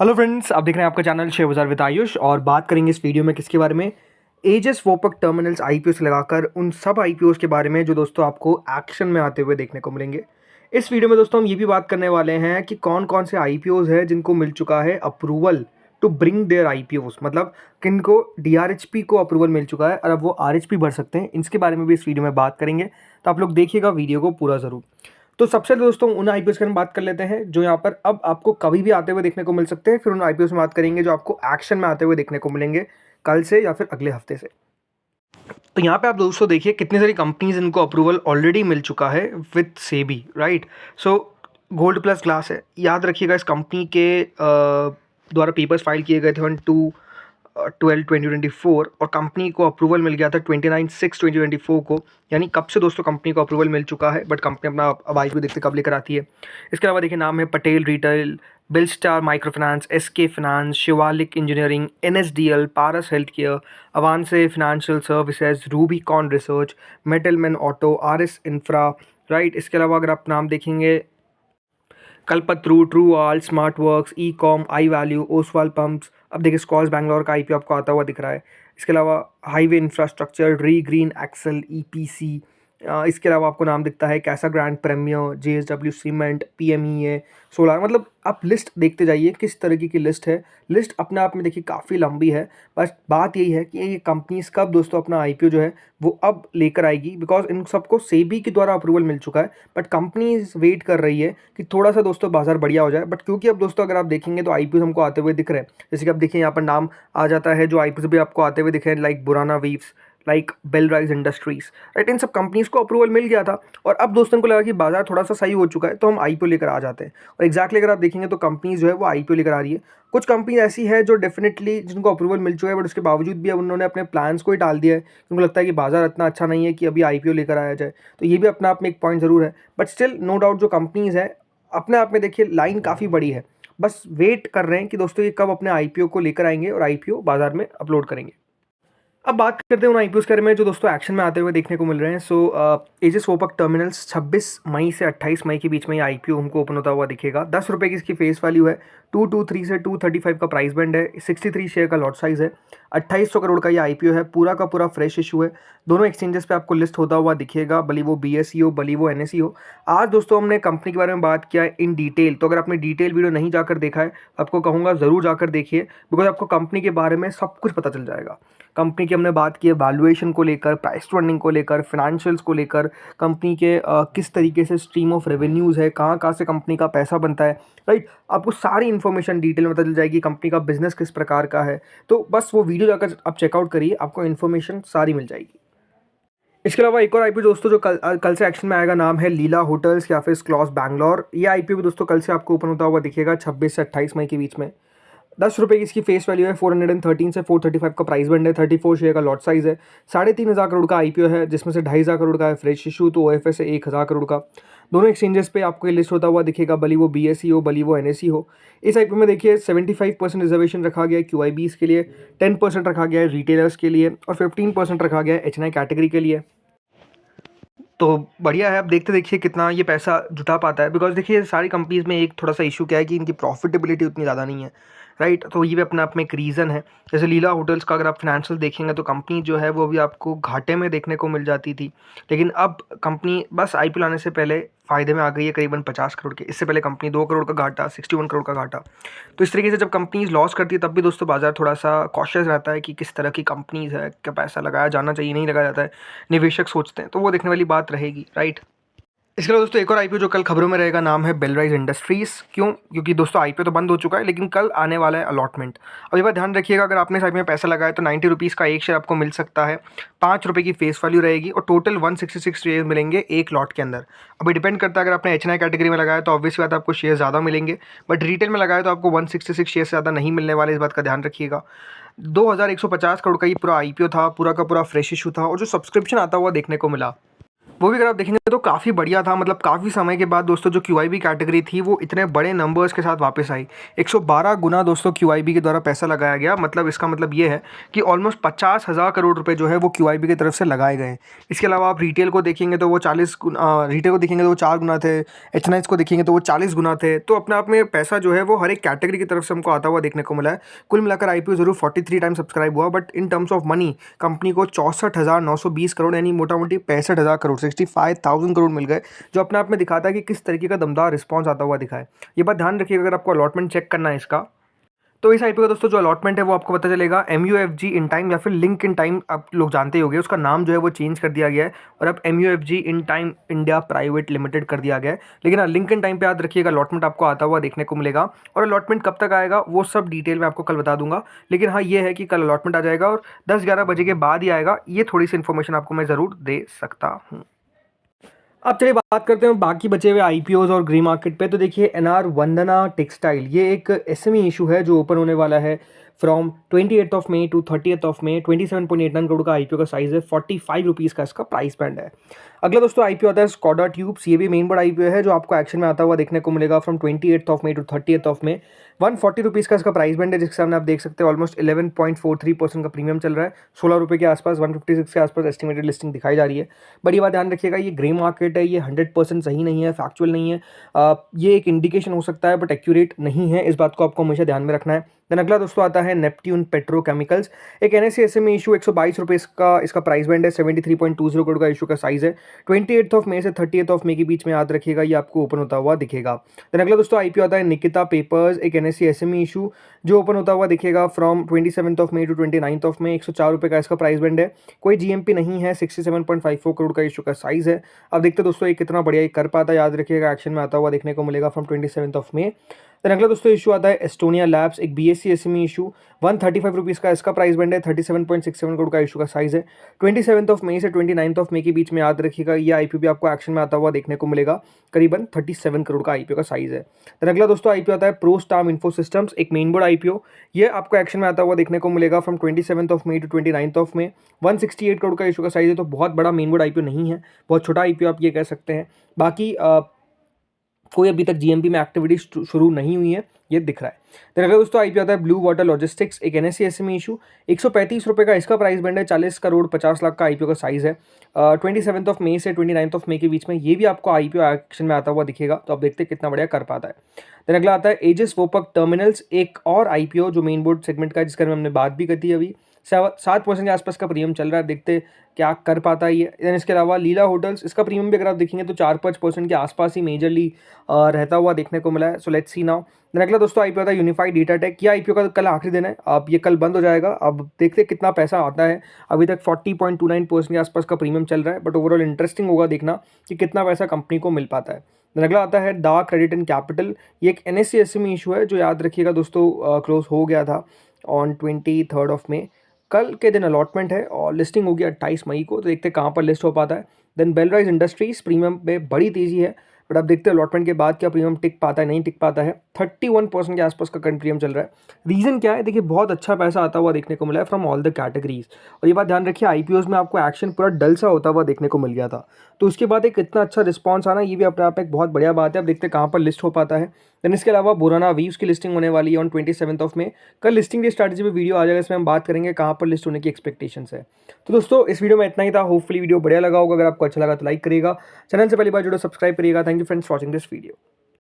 Hello friends, आप देख रहे हैं आपका चैनल शेयर बाजार विद आयुष और बात करेंगे इस वीडियो में किसके बारे में। एजिस वोपक टर्मिनल्स आईपीओ से लगाकर उन सब आईपीओस के बारे में जो दोस्तों आपको एक्शन में आते हुए देखने को मिलेंगे। इस वीडियो में दोस्तों हम ये भी बात करने वाले हैं कि कौन कौन से आईपीओस हैं जिनको मिल चुका है approval to bring their IPOs, मतलब किनको डीआरएचपी को अप्रूवल मिल चुका है और अब वो आरएचपी भर सकते हैं। इसके बारे में भी इस वीडियो में बात करेंगे, तो आप लोग देखिएगा वीडियो को पूरा ज़रूर। तो सबसे पहले दोस्तों उन आईपीओस के बारे में बात कर लेते हैं जो यहाँ पर अब आपको कभी भी आते हुए देखने को मिल सकते हैं। फिर उन आईपीओस में बात करेंगे जो आपको एक्शन में आते हुए देखने को मिलेंगे कल से या फिर अगले हफ्ते से। तो यहाँ पे आप दोस्तों देखिए कितनी सारी कंपनीज इनको अप्रूवल ऑलरेडी मिल चुका है with SEBI, right. So gold plus glass है, याद रखिएगा इस कंपनी के द्वारा पेपर्स फाइल किए गए थे ऑन 2/12/2024 और कंपनी को अप्रूवल मिल गया था 29/6/2024 को। यानी कब से दोस्तों कंपनी को अप्रूवल मिल चुका है, बट कंपनी अपना अब आईपीओ देखते कब लेकर आती है। इसके अलावा देखिए नाम है Patel retail, Belstar micro finance, SK finance, Shivalik engineering, NSDL, Paras health care, Avanse financial services, Rubicon research, Metalman auto, RS infra, right. इसके अलावा अगर आप नाम देखेंगे Kalpataru, TruAlt, smart works, Ecom, iValue, Oswal pumps. अब देखिए स्कॉल्स बैंगलोर का आईपीओ आपको आता हुआ दिख रहा है। इसके अलावा highway infrastructure, ReGreen Excel, EPC. इसके अलावा आपको नाम दिखता है कैसा grand premier, JSW cement, PMEA, solar. मतलब आप लिस्ट देखते जाइए किस तरीके की लिस्ट है। लिस्ट अपने आप में देखिए काफ़ी लंबी है। बस बात यही है कि ये कंपनीज कब दोस्तों अपना आईपीओ जो है वो अब लेकर आएगी, बिकॉज इन सबको सेबी के द्वारा अप्रूवल मिल चुका है। बट कंपनीज वेट कर रही है कि थोड़ा सा दोस्तों बाजार बढ़िया हो जाए। बट क्योंकि अब दोस्तों अगर आप देखेंगे तो आईपीओ हमको आते हुए दिख रहे हैं, जैसे कि आप देखिए यहाँ पर नाम आ जाता है जो आईपीओ भी आपको आते हुए दिख रहे हैं, like बुराना weaves, like Belrise industries, right. इन सब कंपनीज को अप्रूवल मिल गया था और अब दोस्तों को लगा कि बाजार थोड़ा सा सही हो चुका है तो हम आईपीओ लेकर आ जाते हैं। और एक्जैक्टली अगर आप देखेंगे तो कंपनीज जो है वो आईपीओ लेकर आ रही है। कुछ कंपनी ऐसी है जो डेफिनेटली जिनको अप्रूवल मिल चुका है, बट उसके बावजूद भी अब उन्होंने अपने प्लान्स को ही टाल दिया है। उनको लगता है कि बाजार इतना अच्छा नहीं है कि अभी आईपीओ लेकर आया जाए। तो ये भी अपने आप में एक पॉइंट ज़रूर है। बट स्टिल नो डाउट जो कंपनीज है अपने आप में देखिए लाइन काफ़ी बड़ी है। बस वेट कर रहे हैं कि दोस्तों ये कब अपने आईपीओ को लेकर आएंगे और आईपीओ बाजार में अपलोड करेंगे। अब बात करते हैं उन आईपीओ के बारे में जो दोस्तों एक्शन में आते हुए देखने को मिल रहे हैं। सो एजिस वोपक टर्मिनल्स 26 मई से 28 मई के बीच में ये आईपीओ हमको ओपन होता हुआ दिखेगा। 10 रुपये की इसकी फेस वैल्यू है, 223 से 235 का प्राइस बैंड है, 63 शेयर का लॉट साइज है, 2800 करोड़ का ये आईपीओ है, पूरा का पूरा फ्रेश इशू है। दोनों एक्सचेंजेस पे आपको लिस्ट होता हुआ दिखेगा, भले वो बीएसई हो भले वो एनएसई हो। आज दोस्तों हमने कंपनी के बारे में बात किया इन डिटेल, तो अगर आपने डिटेल वीडियो नहीं जाकर देखा है आपको कहूँगा ज़रूर जाकर देखिए, बिकॉज आपको कंपनी के बारे में सब कुछ पता चल जाएगा। कंपनी की हमने बात की है वैल्यूएशन को लेकर, प्राइस टू अर्निंग को लेकर, फाइनेंशियल्स को लेकर, कंपनी के किस तरीके से स्ट्रीम ऑफ रेवेन्यूज़ है, कहाँ कहाँ से कंपनी का पैसा बनता है, राइट। आपको सारी इन्फॉर्मेशन डिटेल में पता चल जाएगी कंपनी का बिजनेस किस प्रकार का है। तो बस वो वीडियो जाकर आप चेकआउट करिए, आपको इन्फॉर्मेशन सारी मिल जाएगी। इसके अलावा एक और आईपीओ दोस्तों जो कल से एक्शन में आएगा, नाम है लीला होटल्स या फिर स्क्लॉस बैंगलोर। ये आईपीओ भी दोस्तों कल से आपको ओपन होता हुआ दिखेगा 26 से 28 मई के बीच में। 10 रुपये की इसकी फेस वैल्यू है, 413 से 435 का प्राइस बैंड है, 34 शेयर का लॉट साइज है, 3,500 करोड़ का आईपीओ है, जिसमें से 2,500 करोड़ का है फ्रेश इशू, तो ओएफएस है 1,000 करोड़ का। दोनों एक्सचेंजेस पे आपको ये लिस्ट होता हुआ दिखेगा, भली वो बीएसई हो भली वो एनएसई हो। इस आईपीओ में देखिए 75% रिजर्वेशन रखा गया है क्यूआईबीज के लिए, 10% रखा गया है रिटेलर्स के लिए और 15% रखा गया है एचएनआई कैटेगरी के लिए। तो बढ़िया है, अब देखते देखिए कितना ये पैसा जुटा पाता है। बिकॉज देखिए सारी कंपनीज़ में एक थोड़ा सा इशू क्या है कि इनकी प्रॉफिटेबिलिटी उतनी ज़्यादा नहीं है, राइट। तो ये भी अपने आप में एक रीज़न है। जैसे लीला होटल्स का अगर आप फिनेंशियल देखेंगे तो कंपनी जो है वो भी आपको घाटे में देखने को मिल जाती थी, लेकिन अब कंपनी बस आईपीओ लाने से पहले फ़ायदे में आ गई है करीबन 50 करोड़ के। इससे पहले कंपनी 2 करोड़ का घाटा, 61 करोड़ का घाटा। तो इस तरीके से जब कंपनीज लॉस करती है तब भी दोस्तों बाजार थोड़ा सा कॉशियस रहता है कि किस तरह की कंपनीज है, क्या पैसा लगाया जाना चाहिए नहीं लगाया जाता है, निवेशक सोचते हैं, तो वो देखने वाली बात रहेगी, राइट। इसके अलावा दोस्तों एक और आईपीओ जो कल खबरों में रहेगा, नाम है बेलराइज इंडस्ट्रीज़। क्यों? क्योंकि दोस्तों आईपीओ तो बंद हो चुका है लेकिन कल आने वाला है अलॉटमेंट। अब ये बात ध्यान रखिएगा, अगर आपने इस आईपीओ में पैसा लगाया तो 90 रुपीज़ का एक शेयर आपको मिल सकता है, 5 रुपये की फेस वैल्यू रहेगी और टोटल 166 शेयर मिलेंगे एक लॉट के अंदर। अभी डिपेंड करता है, अगर आपने एचएनआई कैटेगरी में लगाया तो ऑब्वियस बात है आपको शेयर ज़्यादा मिलेंगे, बट रिटेल में लगाया तो आपको 166 शेयर से ज़्यादा नहीं मिलने वाले, इस बात का ध्यान रखिएगा। 2150 करोड़ का ये पूरा आईपीओ था, पूरा का पूरा फ्रेश इशू था और जो सब्सक्रिप्शन आता हुआ देखने को मिला वो भी अगर आप देखेंगे तो काफ़ी बढ़िया था, मतलब काफ़ी समय के बाद दोस्तों जो QIB कैटेगरी थी वो इतने बड़े नंबर्स के साथ वापस आई। 112 गुना दोस्तों QIB के द्वारा पैसा लगाया गया, मतलब इसका मतलब ये है कि ऑलमोस्ट 50,000 करोड़ रुपए जो है वो QIB की तरफ से लगाए गए हैं। इसके अलावा आप रिटेल को देखेंगे तो वो 40 गुना, रिटेल को देखेंगे तो वो 4 गुना थे, HNIs को देखेंगे तो वो 40 गुना थे। तो अपने आप में पैसा जो है वो हर एक कैटेगरी की तरफ से हमको आता हुआ देखने को मिला है। कुल मिलाकर IPO ज़रूर 43 टाइम सब्सक्राइब हुआ, but in terms of money company को 64,920 करोड़ यानी मोटा मोटी 65,000 करोड़ 65,000 करोड़ मिल गए, जो अपने आप में दिखाता है कि किस तरीके का दमदार रिस्पॉन्स आता हुआ दिखा है। ये बात ध्यान रखिएगा अगर आपको अलॉटमेंट चेक करना है इसका, तो इस IPO का दोस्तों जो अलॉटमेंट है वो आपको पता चलेगा MUFG इन टाइम या फिर लिंक इन टाइम, आप लोग जानते ही होंगे, उसका नाम जो है वो चेंज कर दिया गया है और अब MUFG in time India private limited कर दिया गया है। लेकिन हाँ, लिंक इन टाइम पे याद रखिएगा अलॉटमेंट आपको आता हुआ देखने को मिलेगा, और अलॉटमेंट कब तक आएगा वो सब डिटेल में आपको कल बता दूंगा। लेकिन हाँ, ये है कि कल अलॉटमेंट आ जाएगा और 10-11 बजे के बाद ही आएगा, ये थोड़ी सी इन्फॉर्मेशन आपको मैं ज़रूर दे सकता हूँ। अब चलिए बात करते हैं बाकी बचे हुए IPOs और ग्रे मार्केट पे। तो देखिए NR वंदना टेक्सटाइल, ये एक SME इशू है जो ओपन होने वाला है from 28 of May to 30 of May. 27.89 crore का IPO का साइज़ है, 45 रुपीज़ का इसका प्राइस बैंड है। अगला दोस्तों IPO आता है स्कोडा ट्यूब्स, ये भी मेन बोर्ड IPO है जो आपको एक्शन में आता हुआ देखने को मिलेगा from 28 of May to 30 of May. 140 rupees का इसका प्राइस बैंड है, जिसके सामने आप देख सकते हैं ऑलमोस्ट 11.43% का प्रीमियम चल रहा है। 16 रुपये के आसपास, 156 के आसपास एस्टिमेटेड लिस्टिंग दिखाई जा रही है। बड़ी बात ध्यान रखिएगा, ये ग्रे मार्केट है, ये 100% सही नहीं है, फैक्चुअल नहीं है। ये एक इंडिकेशन हो सकता है बट एक्यूरेट नहीं है, इस बात को आपको हमेशा ध्यान में रखना है। देन अगला दोस्तों आता है नेपट्यून पेट्रोकेमिकल्स, एक NSE SME इशू, 122 रुपये का इसका प्राइस बैंड है, 73.20 करोड़ का इशू का साइज़ है। 28 ऑफ मई से 30 ऑफ मई के बीच में याद रखिएगा, ये आपको ओपन होता हुआ दिखेगा। देन अगला दोस्तों IPO आता है निकिता पेपर्स, एक NSE SME इशू जो ओपन होता हुआ दिखेगा from 27 of May to 29 of May. 104 रुपये का इसका प्राइस बैंड है, कोई GMP नहीं है, 67.54 करोड़ का इशू का साइज़ है। अब देखते हैं दोस्तों ये कितना बढ़िया ये कर पाता है, याद रखिएगा एक्शन में आता हुआ देखने को मिलेगा फ्रॉम 27 ऑफ मई। देन अगला दोस्तों इशू आता है एस्टोनिया लैब्स, एक BSE SME इशू, 135 रुपीज़ का इसका प्राइस बैंड है, 37.67 करोड़ का इशू का साइज़ है। 27 ऑफ मई से 29 ऑफ मई के बीच में याद रखिएगा, ये IPO भी आपको एक्शन में आता हुआ देखने को मिलेगा, करीबन 37 करोड़ का IPO का साइज़ है। देन अगला दोस्तों IPO आता है प्रोस्टाम इन्फो सिस्टम्स, एक मेन बोर्ड IPO, ये आपको एक्शन में आता हुआ देखने को मिलेगा from 27 of May to 29 of May. 168 crore का इशू का साइज़ है, तो बहुत बड़ा मेन बोर्ड IPO नहीं है, बहुत छोटा IPO आप ये कह सकते हैं। बाकी कोई अभी तक GMP में एक्टिविटी शुरू नहीं हुई है, ये दिख रहा है। देन अगला दोस्तों IPO आता है ब्लू वाटर लॉजिस्टिक्स, एक NSE SME इशू, 135 रुपये का इसका प्राइस बैंड है, 40 करोड़ 50 लाख का IPO का साइज़ है। 27 ऑफ मई से 29 ऑफ मई के बीच में ये भी आपको IPO एक्शन में आता हुआ दिखेगा, तो आप देखते हैं कितना बढ़िया कर पाता है। देन अगला आता है एजिस वोपक टर्मिनल्स, एक और IPO जो मेन बोर्ड सेगमेंट का है, जिसके बारे में हमने बात भी की थी अभी। 7% के आसपास का प्रीमियम चल रहा है, देखते क्या कर पाता है ये। देन इसके अलावा लीला होटल्स, इसका प्रीमियम भी अगर आप देखेंगे तो 4-5% के आसपास ही मेजरली रहता हुआ देखने को मिला है। So let's see now. Then अगला दोस्तों IPO आता है यूनिफाइड डेटा टेक, यह IPO का कल आखिरी दिन है, अब ये कल बंद हो जाएगा। अब देखते हैं कितना पैसा आता है, अभी तक 40.29% के आसपास का प्रीमियम चल रहा है, बट ओवरऑल इंटरेस्टिंग होगा देखना कि कितना पैसा कंपनी को मिल पाता है। देन अगला आता है दा क्रेडिट एंड कैपिटल, ये एक NSE SME इशू है जो याद रखिएगा दोस्तों क्लोज हो गया था ऑन 23 ऑफ मई। कल के दिन अलॉटमेंट है और लिस्टिंग होगी 28 मई को, तो देखते हैं कहाँ पर लिस्ट हो पाता है। देन बेलराइज इंडस्ट्रीज, प्रीमियम में बड़ी तेज़ी है, बट अब देखते हैं अलॉटमेंट के बाद क्या प्रीमियम टिक पाता है नहीं टिक पाता है। 31% के आसपास का करंट प्रीमियम चल रहा है। रीज़न क्या है, देखिए बहुत अच्छा पैसा आता हुआ देखने को मिला है फ्रॉम ऑल द कैटेगरीज, और ये बात ध्यान रखिए IPOs में आपको एक्शन पूरा डल सा होता हुआ देखने को मिल गया था, तो उसके बाद एक इतना अच्छा रिस्पॉन्स आना, ये भी अपने आप में एक बहुत बढ़िया बात है। अब देखते हैं कहाँ पर लिस्ट हो पाता है। देन इसके अलावा बुराना वीव्स की लिस्टिंग होने वाली है ऑन 27 ऑफ मई। कल लिस्टिंग की स्ट्रैटेजी पे वीडियो आ जाएगा, इसमें हम बात करेंगे कहाँ पर लिस्ट होने की एक्सपेक्टेशंस है। तो दोस्तों इस वीडियो में इतना ही था, होपफुली वीडियो बढ़िया लगा होगा, अगर आपको अच्छा लगा तो लाइक करिएगा, चैनल से पहली बार जुड़ो सब्सक्राइब करिएगा। Thank you friends watching this video.